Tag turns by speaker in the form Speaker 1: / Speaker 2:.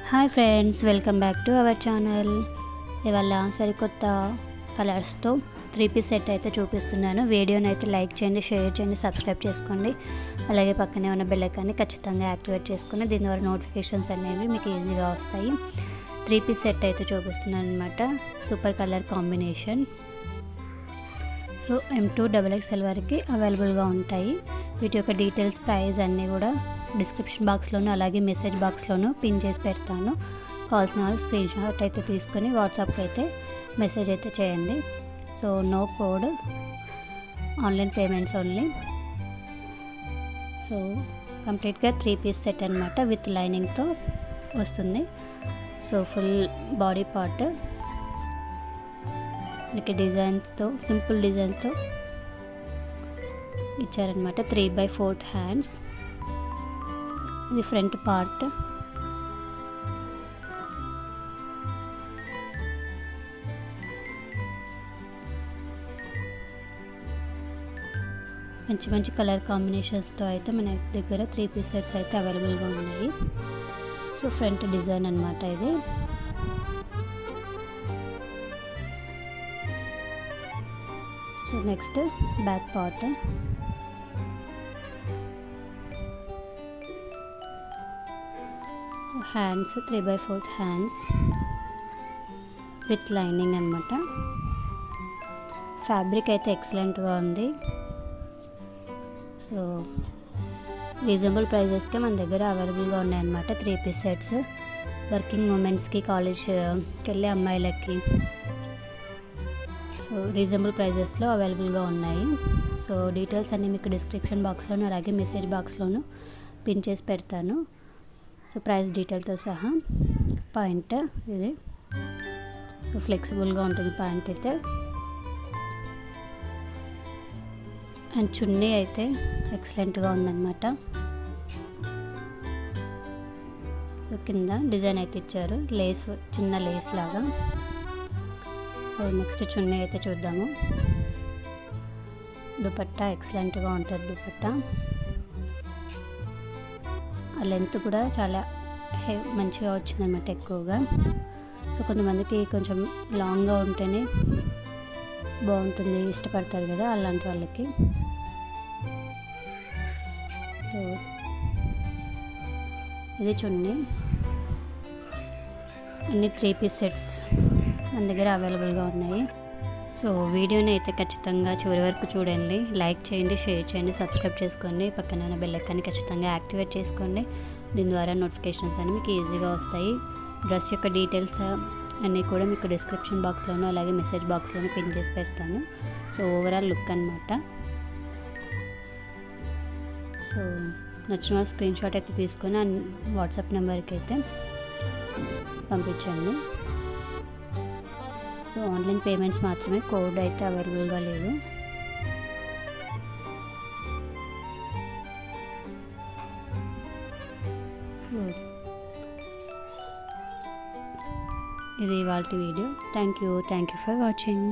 Speaker 1: Hi friends, welcome back to our channel. ఇవాళ సరికొత్త కలర్స్తో 3-piece సెట్ అయితే చూపిస్తున్నాను. వీడియోని అయితే లైక్ చేయండి, షేర్ చేయండి, సబ్స్క్రైబ్ చేసుకోండి. అలాగే పక్కనే ఉన్న బెల్ ఐకాన్ని ఖచ్చితంగా యాక్టివేట్ చేసుకుని దీని ద్వారా నోటిఫికేషన్స్ అనేవి మీకు ఈజీగా వస్తాయి. 3-piece సెట్ అయితే చూపిస్తున్నాను అనమాట. Super colour combination. So M2XXL వరకు అవైలబుల్గా ఉంటాయి. వీటి యొక్క డీటెయిల్స్, ప్రైస్ అన్నీ కూడా డిస్క్రిప్షన్ బాక్స్లోను అలాగే మెసేజ్ బాక్స్లోను పిన్ చేసి పెడతాను. కావాల్సిన వాళ్ళు స్క్రీన్ షాట్ అయితే తీసుకొని వాట్సాప్కి అయితే మెసేజ్ అయితే చేయండి. So no code, online payments only. So కంప్లీట్గా 3-piece సెట్ అనమాట, విత్ లైనింగ్తో వస్తుంది. సో ఫుల్ బాడీ పార్ట్ మనకి డిజైన్స్తో, సింపుల్ డిజైన్స్తో ఇచ్చారనమాట. 3/4 హ్యాండ్స్. ఇది ఫ్రంట్ పార్ట్. మంచి మంచి కలర్ కాంబినేషన్స్తో అయితే మన దగ్గర 3-piece సెట్స్ అయితే అవైలబుల్గా ఉన్నాయి. సో ఫ్రంట్ డిజైన్ అనమాట ఇది. So next back part. Hands 3/4 hands with lining అనమాట. ఫ్యాబ్రిక్ అయితే ఎక్సలెంట్గా ఉంది. సో రీజనబుల్ ప్రైజెస్కే మన దగ్గర అవైలబుల్గా ఉన్నాయన్నమాట 3-piece సెట్స్. వర్కింగ్ ఉమెన్స్కి, కాలేజ్కి వెళ్ళే అమ్మాయిలకి సో రీజనబుల్ ప్రైజెస్లో అవైలబుల్గా ఉన్నాయి. సో డీటెయిల్స్ అన్నీ మీకు డిస్క్రిప్షన్ బాక్స్లోను అలాగే మెసేజ్ బాక్స్లోను పిన్ చేసి పెడతాను. సో ప్రైస్ డీటెయిల్తో సహా. పాయింట్ ఇది. సో ఫ్లెక్సిబుల్గా ఉంటుంది పాయింట్ అయితే. అండ్ చున్నీ అయితే ఎక్సలెంట్గా ఉందన్నమాట. సో కింద డిజైన్ అయితే ఇచ్చారు, లేస్, చిన్న లేస్ లాగా. సో నెక్స్ట్ చున్నీ అయితే చూద్దాము. దుపట్టా ఎక్సలెంట్గా ఉంటుంది. దుపట్టా ఆ లెంత్ కూడా చాలా మంచిగా వచ్చిందన్నమాట, ఎక్కువగా. సో కొంతమందికి కొంచెం లాంగ్గా ఉంటేనే బాగుంటుంది, ఇష్టపడతారు కదా, అలాంటి వాళ్ళకి. సో ఇది చున్నీ. అన్ని 3-piece సెట్స్ మన దగ్గర అవైలబుల్గా ఉన్నాయి. సో వీడియోని అయితే ఖచ్చితంగా చివరి వరకు చూడండి. లైక్ చేయండి, షేర్ చేయండి, సబ్స్క్రైబ్ చేసుకోండి. పక్కన బెల్ ఐకాన్ని ఖచ్చితంగా యాక్టివేట్ చేసుకోండి. దీని ద్వారా నోటిఫికేషన్స్ అన్నీ మీకు ఈజీగా వస్తాయి. డ్రెస్ యొక్క డీటెయిల్స్ అన్నీ కూడా మీకు డిస్క్రిప్షన్ బాక్స్లోనూ అలాగే మెసేజ్ బాక్స్లోనూ పిన్ చేసి పెడతాను. సో ఓవరాల్ లుక్ అనమాట. సో నచ్చిన స్క్రీన్ షాట్ అయితే తీసుకొని వాట్సాప్ నెంబర్కి అయితే పంపించండి. సో ఆన్లైన్ పేమెంట్స్ మాత్రమే, కోడ్ అయితే అవైలబుల్గా లేదు. ఇది ఇవాల్టి video. Thank you for watching.